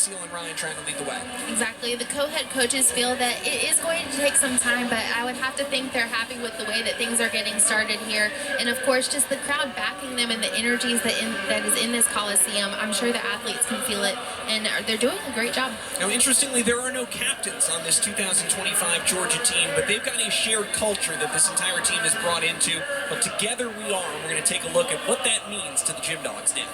Cecile and Ryan trying to lead the way. Exactly. The co-head coaches feel that it is going to take some time, but I would have to think they're happy with the way that things are getting started here. And of course, just the crowd backing them and the energies that is in this Coliseum. I'm sure the athletes can feel it, and they're doing a great job. Now, interestingly, there are no captains on this 2025 Georgia team, but they've got a shared culture that this entire team has brought into. But together we are, and we're going to take a look at what that means to the Gym Dogs now.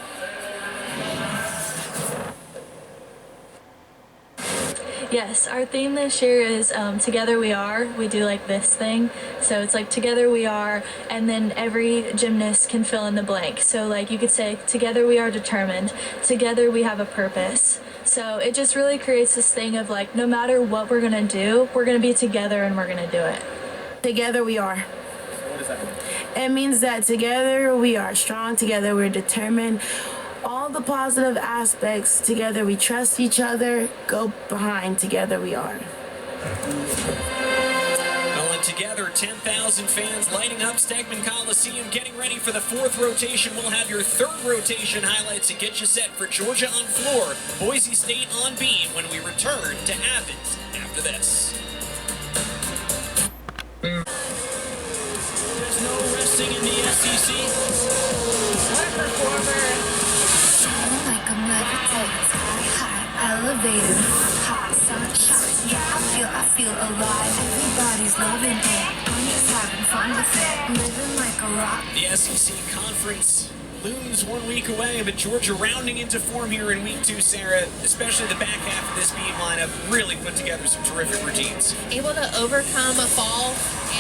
Yes, our theme this year is Together We Are. We do like this thing. So it's like Together We Are, and then every gymnast can fill in the blank. So like you could say, Together we are determined. Together we have a purpose. So it just really creates this thing of like, no matter what we're going to do, we're going to be together and we're going to do it. Together we are. What does that mean? It means that together we are strong, together we're determined. All the positive aspects, together we trust each other, go behind, together we are. Well, and together, 10,000 fans lighting up Stegman Coliseum, getting ready for the fourth rotation. We'll have your third rotation highlights and get you set for Georgia on floor, Boise State on beam when we return to Athens after this. There's no resting in the SEC. What a performer. Like I'm levitating, sky high, elevated, hot sunshine. Yeah, I feel alive. Everybody's loving it. I'm just having fun with it. Living like a rock. The SEC Conference looms 1 week away, but Georgia rounding into form here in week 2, Sarah, especially the back half of this beam lineup, really put together some terrific routines. Able to overcome a fall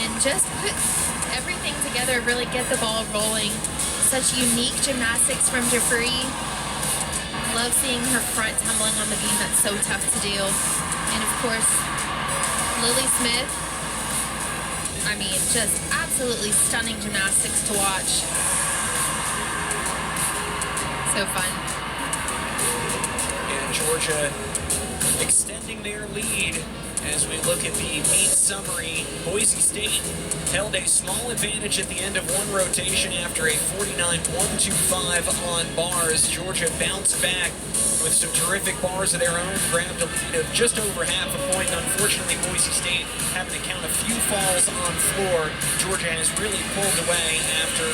and just put everything together, really get the ball rolling. Such unique gymnastics from Jeffrey. Love seeing her front tumbling on the beam. That's so tough to do. And of course, Lily Smith. I mean, just absolutely stunning gymnastics to watch. So fun. And Georgia extending their lead as we look at the meet summary. Boise State held a small advantage at the end of one rotation after a 49-125 on bars. Georgia bounced back with some terrific bars of their own, grabbed a lead of just over half a point. Unfortunately, Boise State having to count a few falls on floor. Georgia has really pulled away after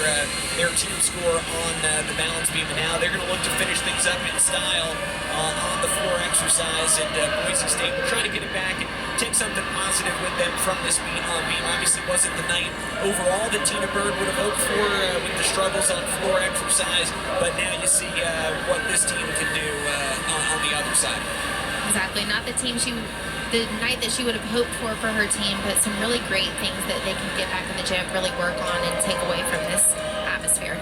their team score on the balance beam, and now they're going to look to finish things up in style on the floor exercise. And Boise State will try to get it back and take something positive with them from this meet on beam. Obviously wasn't the night overall that Tina Bird would have hoped for with the struggles on floor exercise, but now you see what this team can do on the other side. Exactly. Not the night that she would have hoped for her team, but some really great things that they can get back in the gym, really work on, and take away from this atmosphere.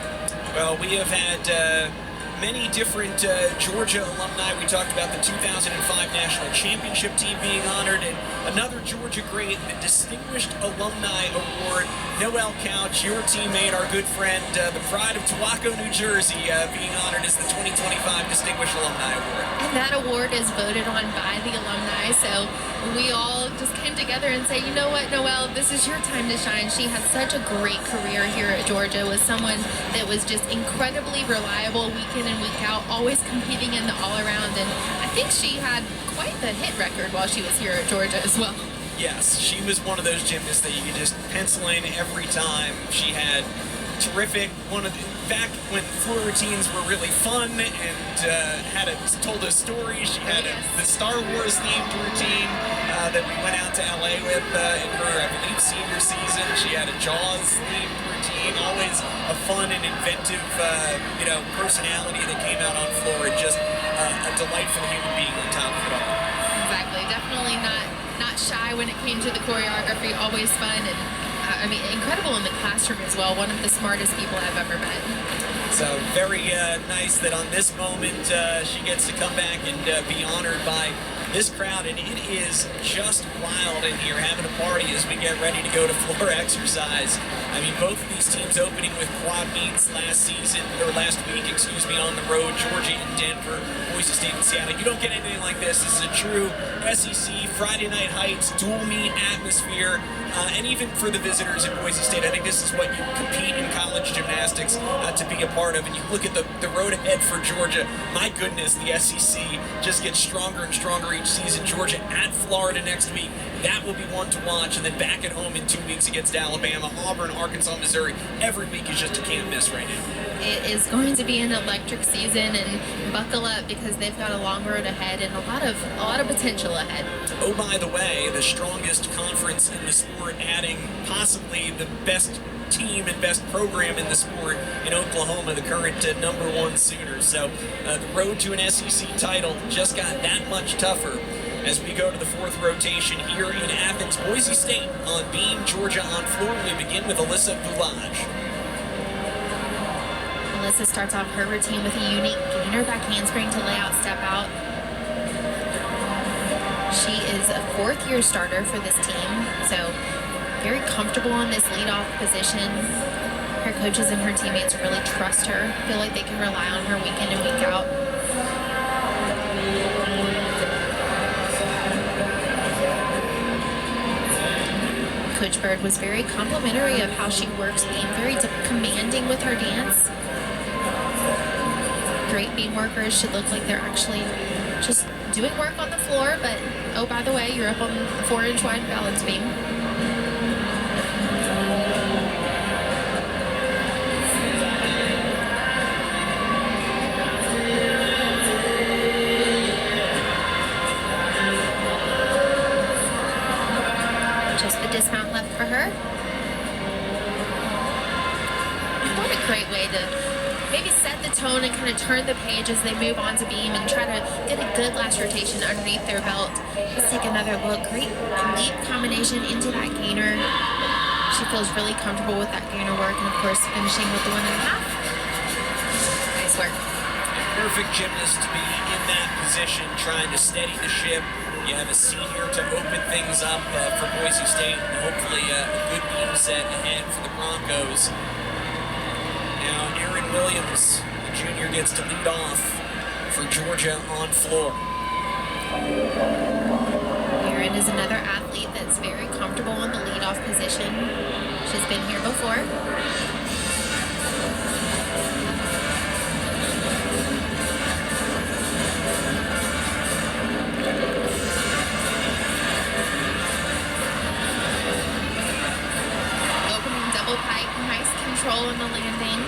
Well, we have had many different Georgia alumni. We talked about the 2005 National Championship team being honored, and another Georgia great, the Distinguished Alumni Award. Noel Couch, your teammate, our good friend, the pride of Tuaco, New Jersey, being honored as the 2025 Distinguished Alumni Award. And that award is voted on by the alumni, so we all just came together and say, you know what, Noelle, this is your time to shine. She had such a great career here at Georgia, was someone that was just incredibly reliable week in and week out, always competing in the all-around, and I think she had quite the hit record while she was here at Georgia as well. Yes, she was one of those gymnasts that you could just pencil in every time. She had terrific, back when floor routines were really fun and told a story. She had the Star Wars themed routine that we went out to LA with in her, I believe, senior season. She had a Jaws themed routine, always a fun and inventive, personality that came out on floor, and just a delightful human being on top of it all. Exactly, definitely not shy when it came to the choreography, always fun, and incredible in the classroom as well. One of the smartest people I've ever met. So very nice that on this moment she gets to come back and be honored by this crowd, and it is just wild in here, having a party as we get ready to go to floor exercise. I mean, both of these teams opening with quad meets last week, on the road. Georgia and Denver, Boise State and Seattle. You don't get anything like this. This is a true SEC Friday Night Heights dual meet atmosphere. And even for the visitors in Boise State, I think this is what you compete in college gymnastics to be a part of. And you look at the road ahead for Georgia. My goodness, the SEC just gets stronger and stronger each season. Georgia at Florida next week. That will be one to watch. And then back at home in 2 weeks against Alabama, Auburn, Arkansas, Missouri. Every week is just a can't miss right now. It is going to be an electric season, and buckle up because they've got a long road ahead and a lot of potential ahead. Oh, by the way, the strongest conference in the sport, adding possibly the best team and best program in the sport in Oklahoma, the current #1 Sooners. So the road to an SEC title just got that much tougher as we go to the fourth rotation here in Athens. Boise State on beam, Georgia on floor. We begin with Alyssa Boulage. Alyssa starts off her routine with a unique gainer back handspring to lay out, step out. She is a fourth-year starter for this team, so very comfortable on this leadoff position. Her coaches and her teammates really trust her, feel like they can rely on her week in and week out. Coach Bird was very complimentary of how she works, being very commanding with her dance. Great beam workers should look like they're actually just doing work on the floor, but oh, by the way, you're up on the 4-inch wide balance beam. Just the dismount left for her. What a great way to maybe set the tone and kind of turn the page as they move on to beam and try to get a good last rotation underneath their belt. Let's take another look. Great leap combination into that gainer. She feels really comfortable with that gainer work, and of course finishing with the 1.5. Nice work. Perfect gymnast to be in that position, trying to steady the ship. You have a senior to open things up for Boise State, and hopefully a good beam set ahead for the Broncos. Now, Aaron Williams, the junior, gets to lead off for Georgia on floor. Aaron is another athlete that's very comfortable in the leadoff position. She's been here before. Opening double pike, nice control in the landing.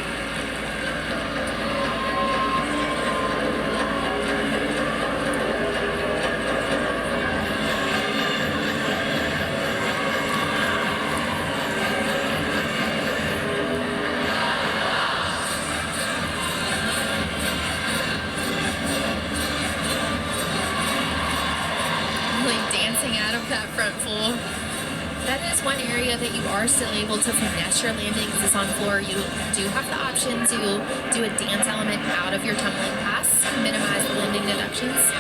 That front full. That is one area that you are still able to finesse your landings is on floor. You do have the option to do a dance element out of your tumbling pass, minimize the landing deductions.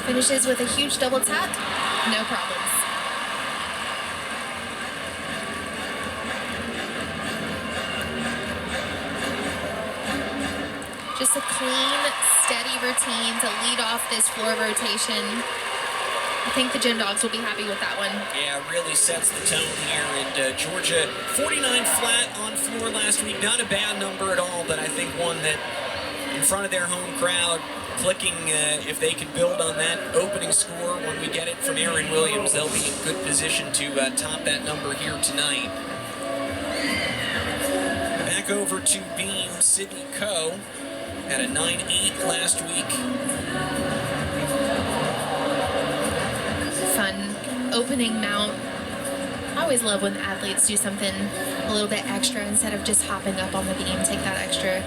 Finishes with a huge double tap, no problems. Just a clean, steady routine to lead off this floor rotation. I think the Gym Dogs will be happy with that one. Yeah, really sets the tone here. And Georgia, 49 flat on floor last week. Not a bad number at all, but I think one that in front of their home crowd, clicking if they can build on that opening score when we get it from Aaron Williams, they'll be in good position to top that number here tonight. Back over to beam, Sydney Coe had a 9.8 last week. Fun opening mount. I always love when athletes do something a little bit extra instead of just hopping up on the beam, take that extra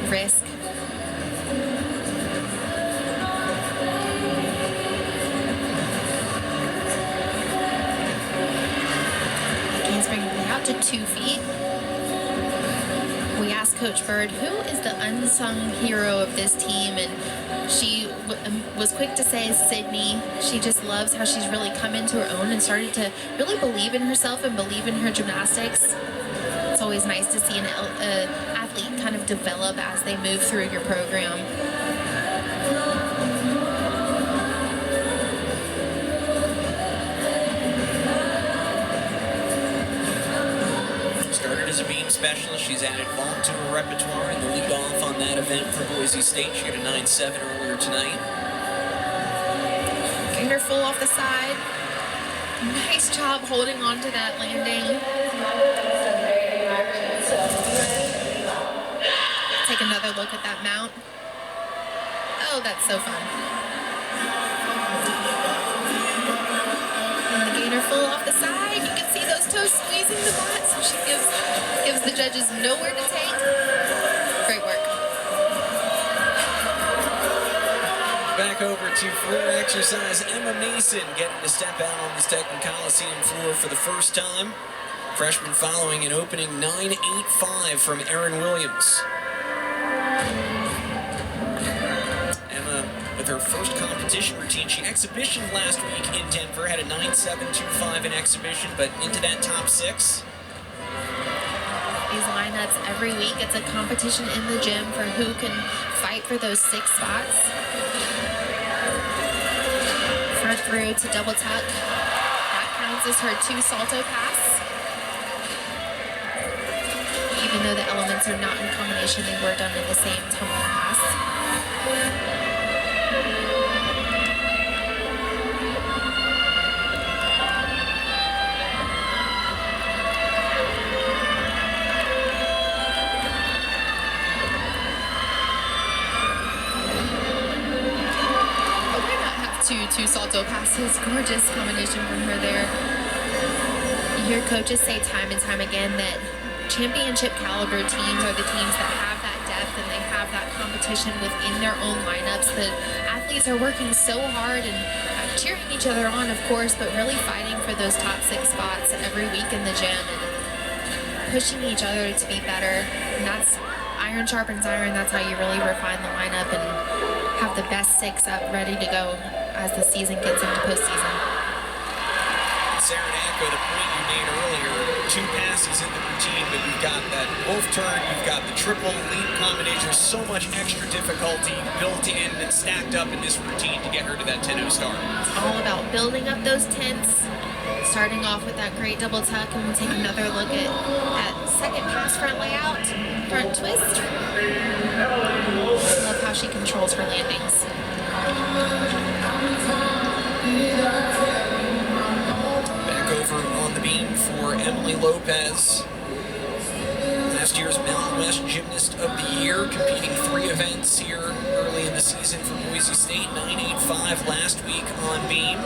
risk. 2 feet. We asked Coach Bird, who is the unsung hero of this team, and she was quick to say Sydney. She just loves how she's really come into her own and started to really believe in herself and believe in her gymnastics. It's always nice to see an athlete kind of develop as they move through your program. Started as a beam specialist. She's added vault to her repertoire and the lead off on that event for Boise State. She got a 9.7 earlier tonight. Gainer full off the side. Nice job holding on to that landing. Take another look at that mount. Oh, that's so fun. And the gainer full off the side. You can see those toes squeezing the mat, so she gives the judges nowhere to take. Great work. Back over to floor exercise. Emma Mason getting to step out on this Technic Coliseum floor for the first time. Freshman following an opening 9.85 from Erin Williams. Emma, with her first competition routine, she exhibitioned last week in Denver, had a 9.725 in exhibition, but into that top 6. These lineups every week. It's a competition in the gym for who can fight for those 6 spots. Front through to double tuck. That counts as her 2 salto pass. Even though the elements are not in combination, they were done in the same tumbling pass. Two salto passes. Gorgeous combination from her there. You hear coaches say time and time again that championship caliber teams are the teams that have that depth and they have that competition within their own lineups. The athletes are working so hard and cheering each other on, of course, but really fighting for those top 6 spots every week in the gym and pushing each other to be better. And that's iron sharpens iron. That's how you really refine the lineup and have the best 6 up ready to go as the season gets into postseason. Sarah to echo the point you made earlier, 2 passes in the routine, but you've got that wolf turn, you've got the triple leap combination. There's so much extra difficulty built in and stacked up in this routine to get her to that 10-0 start. It's all about building up those tenths, starting off with that great double tuck, and we'll take another look at that second pass front layout, front twist. I love how she controls her landings. Back over on the beam for Emily Lopez. Last year's Mountain West Gymnast of the Year, competing 3 events here early in the season for Boise State. 9.85 last week on beam.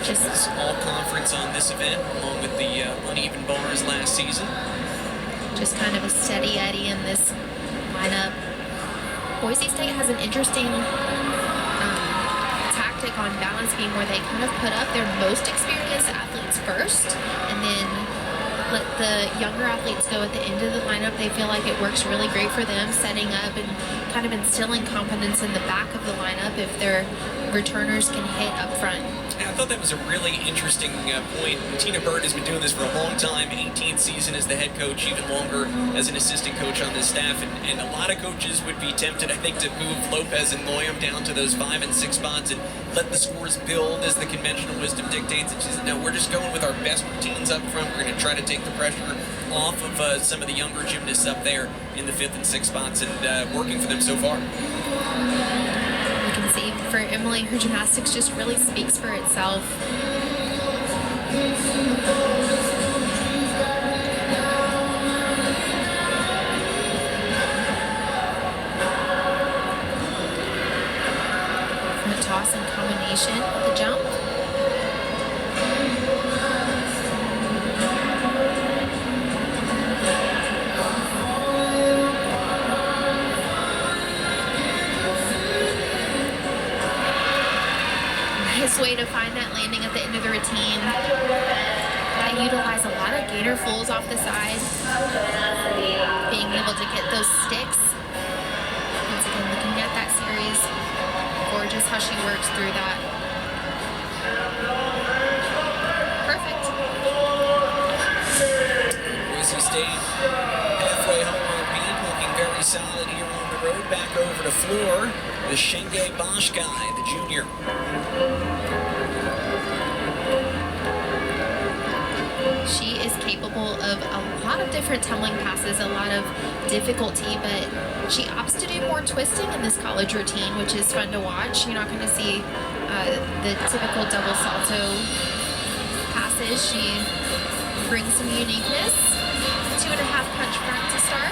Just all conference on this event, along with the uneven bars last season. Just kind of a steady Eddie in this lineup. Boise State has an interesting tactic on balance beam where they kind of put up their most experienced athletes first and then let the younger athletes go at the end of the lineup. They feel like it works really great for them, setting up and kind of instilling confidence in the back of the lineup if their returners can hit up front. I thought that was a really interesting point. Tina Bird has been doing this for a long time, 18th season as the head coach, even longer as an assistant coach on this staff, and a lot of coaches would be tempted, I think, to move Lopez and Loyam down to those 5 and 6 spots and let the scores build as the conventional wisdom dictates. And she said, no, we're just going with our best routines up front. We're going to try to take the pressure off of some of the younger gymnasts up there in the 5th and 6th spots, and working for them so far. You can see for Emily, her gymnastics just really speaks for itself. Front toss and combination with the jump. way to find that landing at the end of the routine. I utilize a lot of gator fulls off the side, being able to get those sticks. Once again, looking at that series, gorgeous how she works through that. Perfect. Boise State halfway home on beam, looking very solid here on the road. Back over to floor, the Shenge Bosch guy, the junior. She is capable of a lot of different tumbling passes, a lot of difficulty, but she opts to do more twisting in this college routine, which is fun to watch. You're not going to see the typical double salto passes. She brings some uniqueness. 2.5 punch front to start.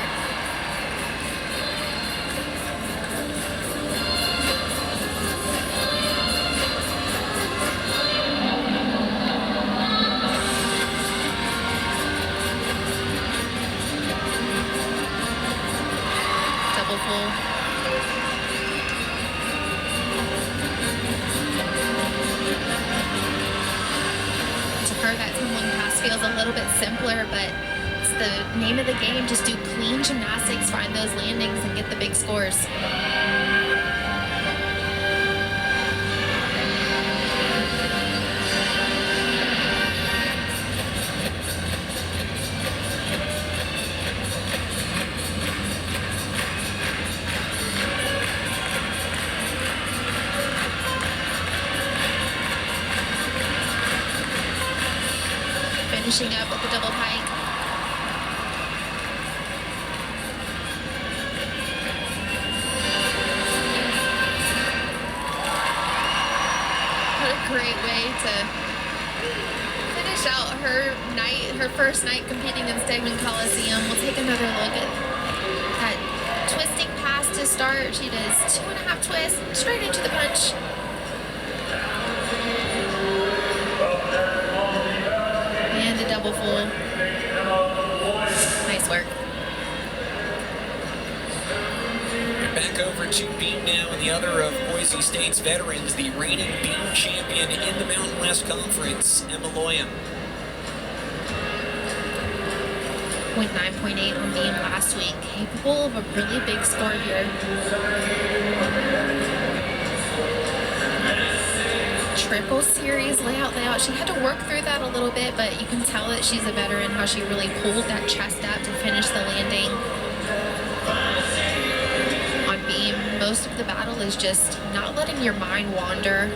Double full. To her, that tumbling pass feels a little bit simpler, but it's the name of the game. Just do clean gymnastics, find those landings, and get the big scores. Finishing up with the double pike. What a great way to finish out her night, her first night competing in Stegman Coliseum. We'll take another look at that twisting pass to start. She does 2.5 twists, straight into the punch. And a double full. Nice work. Back over to beam now, and the other of Boise State's veterans, the reigning beam champion in the Mountain West Conference, Emma Loyam. Went 9.8 on beam last week. Capable of a really big score here. Triple series layout. She had to work through that a little bit, but you can tell that she's a veteran, how she really pulled that chest up to finish the landing. On beam, most of the battle is just not letting your mind wander,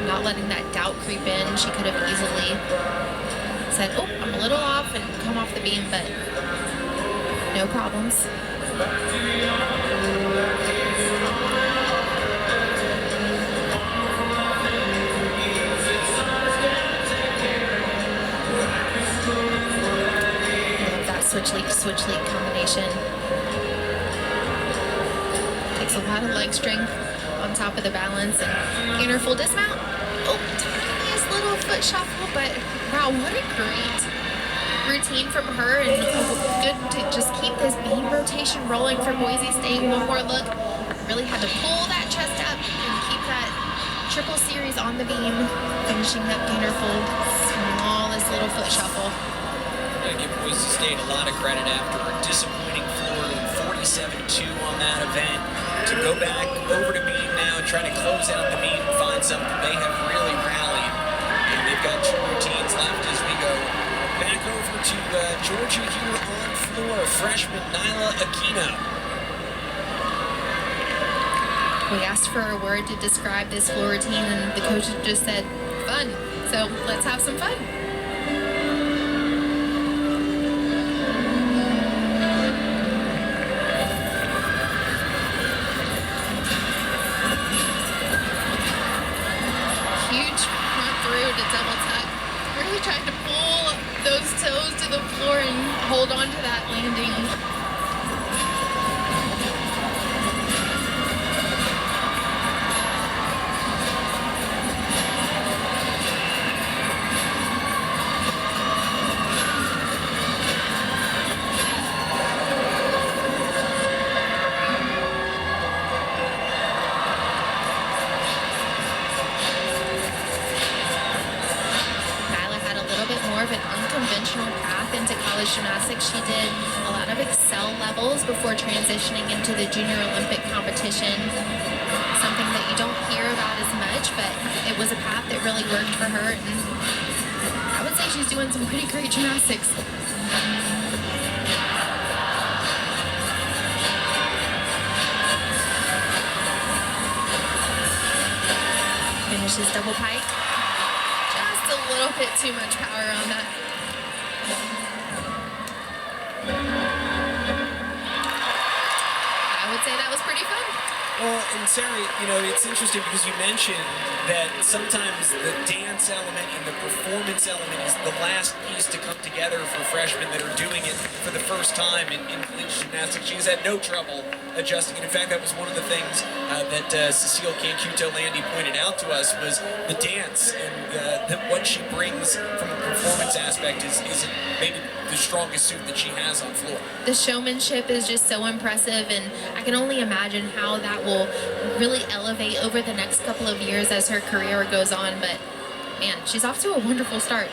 not letting that doubt creep in. She could have easily said, oh, I'm a little off, and come off the beam, but no problems. Switch leap to switch leap combination. Takes a lot of leg strength on top of the balance, and gainer full dismount. Oh, tiniest little foot shuffle, but wow, what a great routine from her, and good to just keep this beam rotation rolling for Boise State. One more look. Really had to pull that chest up and keep that triple series on the beam, finishing that gainer full. Smallest little foot shuffle. I give Boise State a lot of credit after a disappointing floor of 47-2 on that event. To go back over to beam now and try to close out the meet and find something, they have really rallied. And they've got 2 routines left as we go back over to Georgia here on floor. Freshman Nyla Aquino. We asked for a word to describe this floor routine, and the coach just said, fun. So let's have some fun. Trying to pull those toes to the floor and hold on to that landing. levels before transitioning into the Junior Olympic competition. Something that you don't hear about as much, but it was a path that really worked for her, and I would say she's doing some pretty great gymnastics. Finishes double pike. Just a little bit too much power on that. I would say that was pretty fun. Well, and Sarah, you know, it's interesting because you mentioned that sometimes the dance element and the performance element is the last piece to come together for freshmen that are doing it for the first time in collegiate gymnastics. She has had no trouble adjusting. And in fact, that was one of the things that Cecile Cancuto-Landy pointed out to us was the dance and what she brings from a performance aspect is maybe the strongest suit that she has on floor. The showmanship is just so impressive, and I can only imagine how that will really elevate over the next couple of years as her career goes on. But man, she's off to a wonderful start.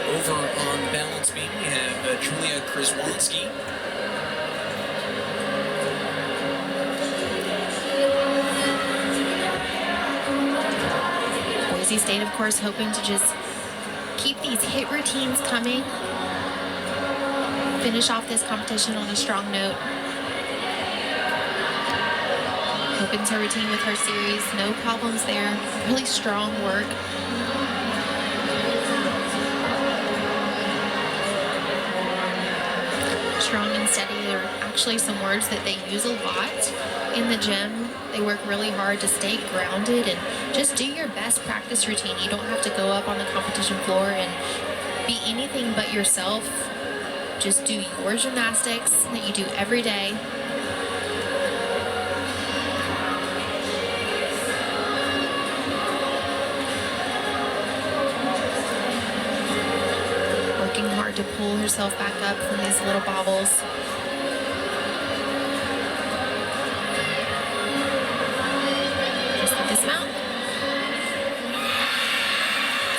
Over on balance beam, we have Julia Krzywanski. Boise State, of course, hoping to just keep these hit routines coming. Finish off this competition on a strong note. Opens her routine with her series, no problems there. Really strong work. Strong and steady are actually some words that they use a lot in the gym. They work really hard to stay grounded and just do your best practice routine. You don't have to go up on the competition floor and be anything but yourself. Just do your gymnastics that you do every day. Working hard to pull herself back up from these little bobbles. Just dismount.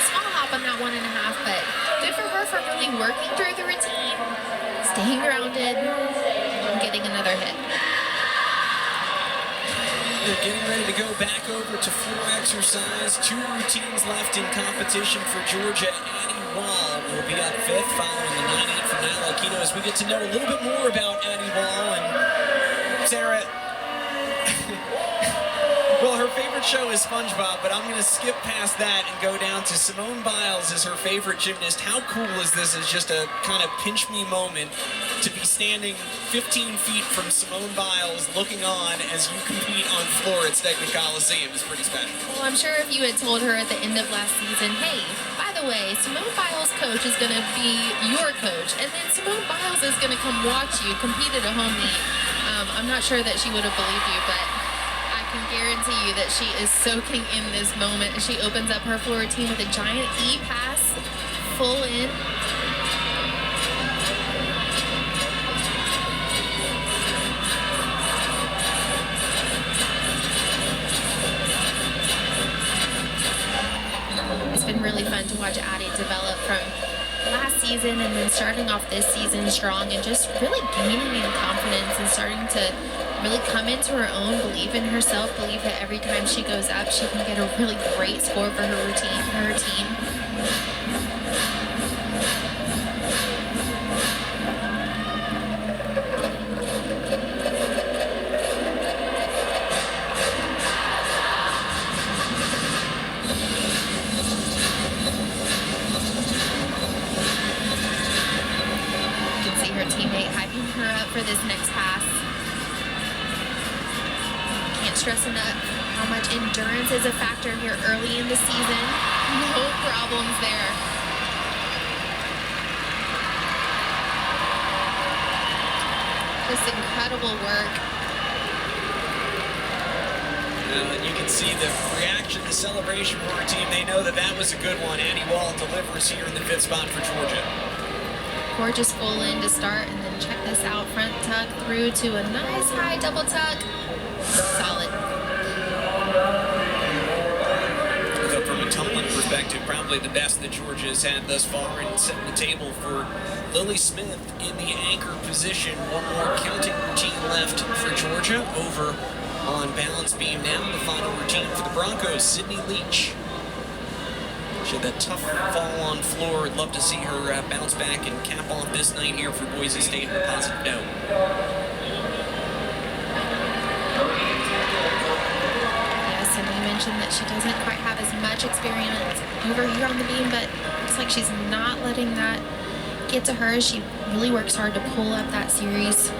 Small hop on that 1.5, but good for her for really working through the routine, staying grounded, and getting another hit. They're getting ready to go back over to floor exercise. 2 routines left in competition for Georgia. Addie Wall will be up 5th following the 9-8 from Nala Aquino as we get to know a little bit more about Addie Wall. And Sarah, well, her favorite show is SpongeBob, but I'm going to skip past that and go down to Simone Biles as her favorite gymnast. How cool is this as just a kind of pinch me moment to be standing 15 feet from Simone Biles looking on as you compete on floor at Stegman Coliseum? It's pretty special. Well, I'm sure if you had told her at the end of last season, hey, by the way, Simone Biles' coach is going to be your coach, and then Simone Biles is going to come watch you compete at a home meet, I'm not sure that she would have believed you, but I can guarantee you that she is soaking in this moment. She opens up her floor routine with a giant E pass, full in. It's been really fun to watch Addie develop from last season and then starting off this season strong and just really gaining in confidence and starting to really come into her own, believe in herself, believe that every time she goes up, she can get a really great score for her routine, for her team. You can see her teammate hyping her up for this next pass. Can't stress enough how much endurance is a factor here early in the season. No problems there. Just incredible work. And you can see the reaction, the celebration for her team. They know that that was a good one. Addie Wall delivers here in the 5th spot for Georgia. Gorgeous full in to start, and then check this out. Front tuck through to a nice high double tuck. Solid. Though from a tumbling back to probably the best that Georgia's had thus far and setting the table for Lily Smith in the anchor position. One more counting routine left for Georgia. Over on balance beam now. The final routine for the Broncos, Sydney Leach. She had that tough fall on floor. I'd love to see her bounce back and cap off this night here for Boise State on a positive note. Yes, and we mentioned that she doesn't quite have as much experience over here on the beam, but it's like she's not letting that get to her. She really works hard to pull up that series.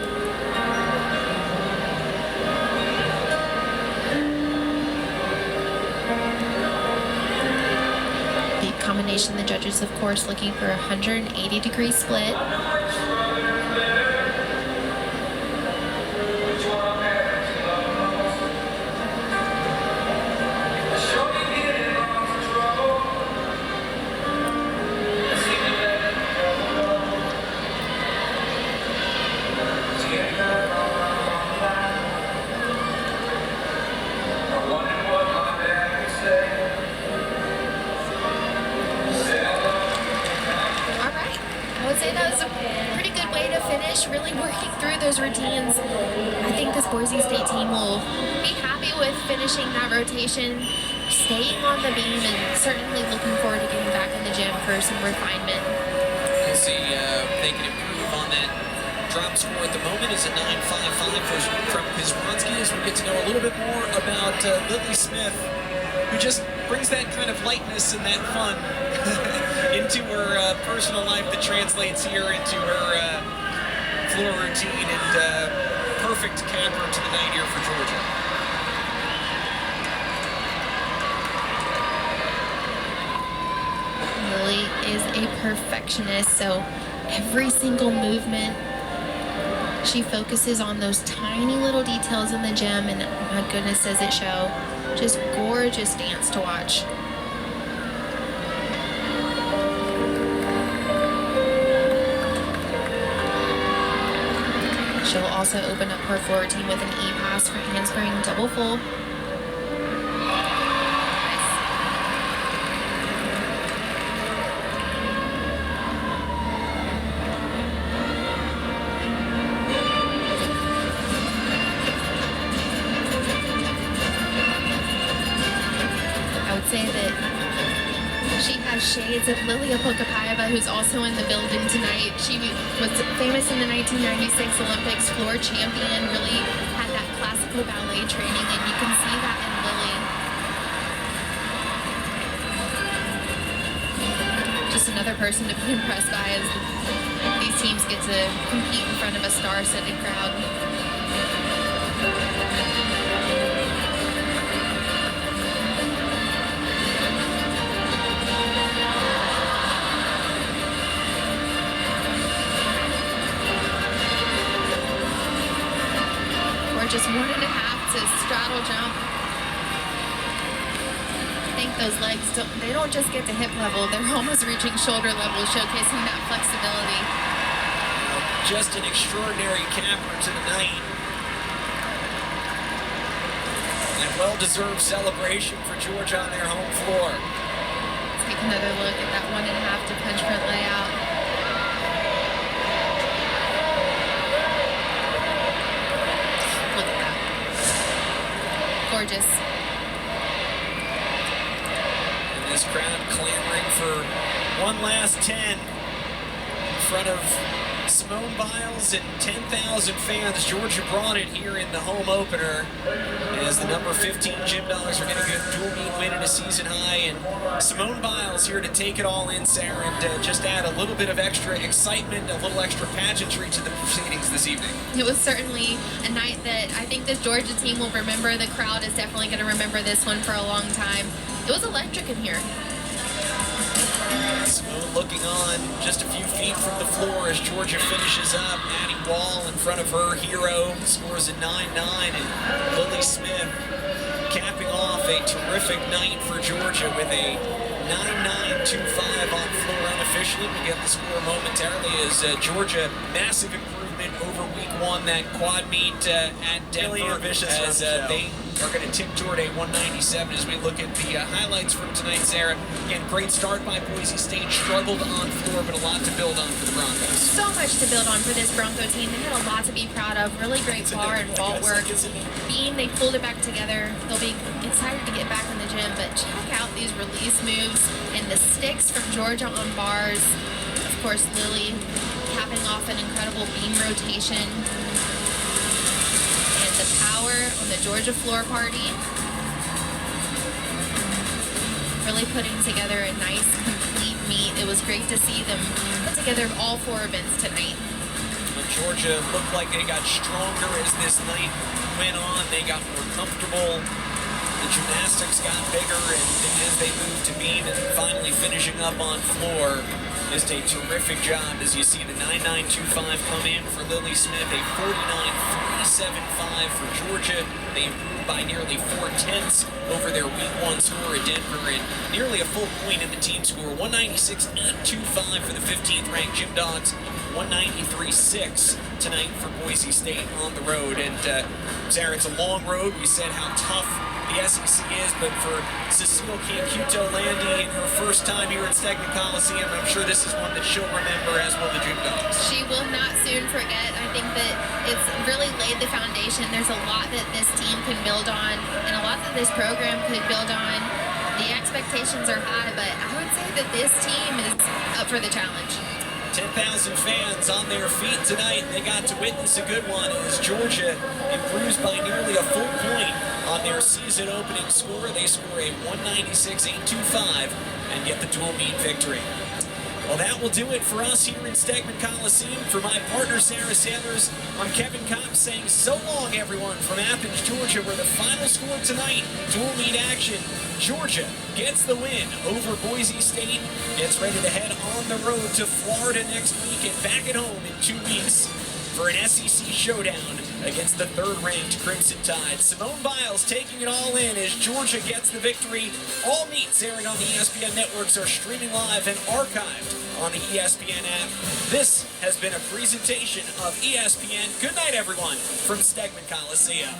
Combination, the judges of course looking for a 180-degree split. Really working through those routines. I think this Boise State team will be happy with finishing that rotation, staying on the beam, and certainly looking forward to getting back in the gym for some refinement. We'll see if they can improve on that. Drop score at the moment is a 9.55 from Pizbronski, as we get to know a little bit more about Lily Smith, who just brings that kind of lightness and that fun into her personal life that translates here into her floor routine, and perfect capper to the night here for Georgia. Lily is a perfectionist, so every single movement she focuses on those tiny little details in the gym, and my goodness, does it show. Just gorgeous dance to watch. She'll also open up her floor routine with an E-pass for handspring double full. I would say that she has shades of Lilia Pokapayeva, who's also in the building tonight. She was famous in the 1996 Olympics, floor champion, really had that classical ballet training, and you can see that in Lily. Just another person to be impressed by as these teams get to compete in front of a star-studded crowd. Just 1.5 to straddle jump. I think those legs don't just get to hip level, they're almost reaching shoulder level, showcasing that flexibility. Just an extraordinary capper to the night. And well-deserved celebration for Georgia on their home floor. Let's take another look at that 1.5 to punch front layout. Gorgeous. And this crowd clamoring for one last 10 in front of Simone Biles and 10,000 fans. Georgia brought it here in the home opener as the number 15 Gym Dollars are going to get a dual meet win and a season high. And Simone Biles here to take it all in, Sarah, and just add a little bit of extra excitement, a little extra pageantry to the proceedings this evening. It was certainly a night that I think this Georgia team will remember. The crowd is definitely going to remember this one for a long time. It was electric in here. Simone looking on just a few feet from the floor as Georgia finishes up. Maddie Wall in front of her hero scores a 9-9, and Lily Smith capping off a terrific night for Georgia with a 9.925 on floor unofficially. We get the score momentarily as Georgia, massive improvement over week one, that quad meet at Denver, as they are going to tip toward a 197 as we look at the highlights from tonight, Sarah. Again, great start by Boise State. Struggled on floor, but a lot to build on for the Broncos. So much to build on for this Bronco team. They had a lot to be proud of. Really great bar and vault work. They pulled it back together. They'll be excited to get back in the gym, but check out these release moves and the sticks from Georgia on bars. Of course, Lily capping off an incredible beam rotation. And the power on the Georgia floor party. Really putting together a nice, complete meet. It was great to see them put together all 4 events tonight. Georgia looked like they got stronger as this night went on. They got more comfortable. The gymnastics got bigger, and as they moved to beam and finally finishing up on floor, just a terrific job as you see the 9.925 come in for Lily Smith, a 49.375 for Georgia. They improved by nearly 4/10 over their week 1 score at Denver, and nearly a full point in the team score. 196.825 for the 15th ranked Gym Dogs. 193.6 tonight for Boise State on the road. And Sarah, it's a long road. We said how tough the SEC is, but for Cecile Cancuto-Landy in her first time here at Stegman Coliseum, I'm sure this is one that she'll remember, as will the Gym Dogs. She will not soon forget. I think that it's really laid the foundation. There's a lot that this team can build on, and a lot that this program could build on. The expectations are high, but I would say that this team is up for the challenge. 10,000 fans on their feet tonight. They got to witness a good one as Georgia improves by nearly a full point on their season opening score. They score a 196.825 and get the dual meet victory. Well, that will do it for us here in Stegman Coliseum. For my partner, Sarah Sailors, I'm Kevin Cox saying so long, everyone, from Athens, Georgia, where the final score tonight, dual meet action. Georgia gets the win over Boise State, gets ready to head on the road to Florida next week and back at home in 2 weeks for an SEC showdown against the 3rd-ranked Crimson Tide. Simone Biles taking it all in as Georgia gets the victory. All meets airing on the ESPN networks are streaming live and archived on the ESPN app. This has been a presentation of ESPN. Good night, everyone, from Stegman Coliseum.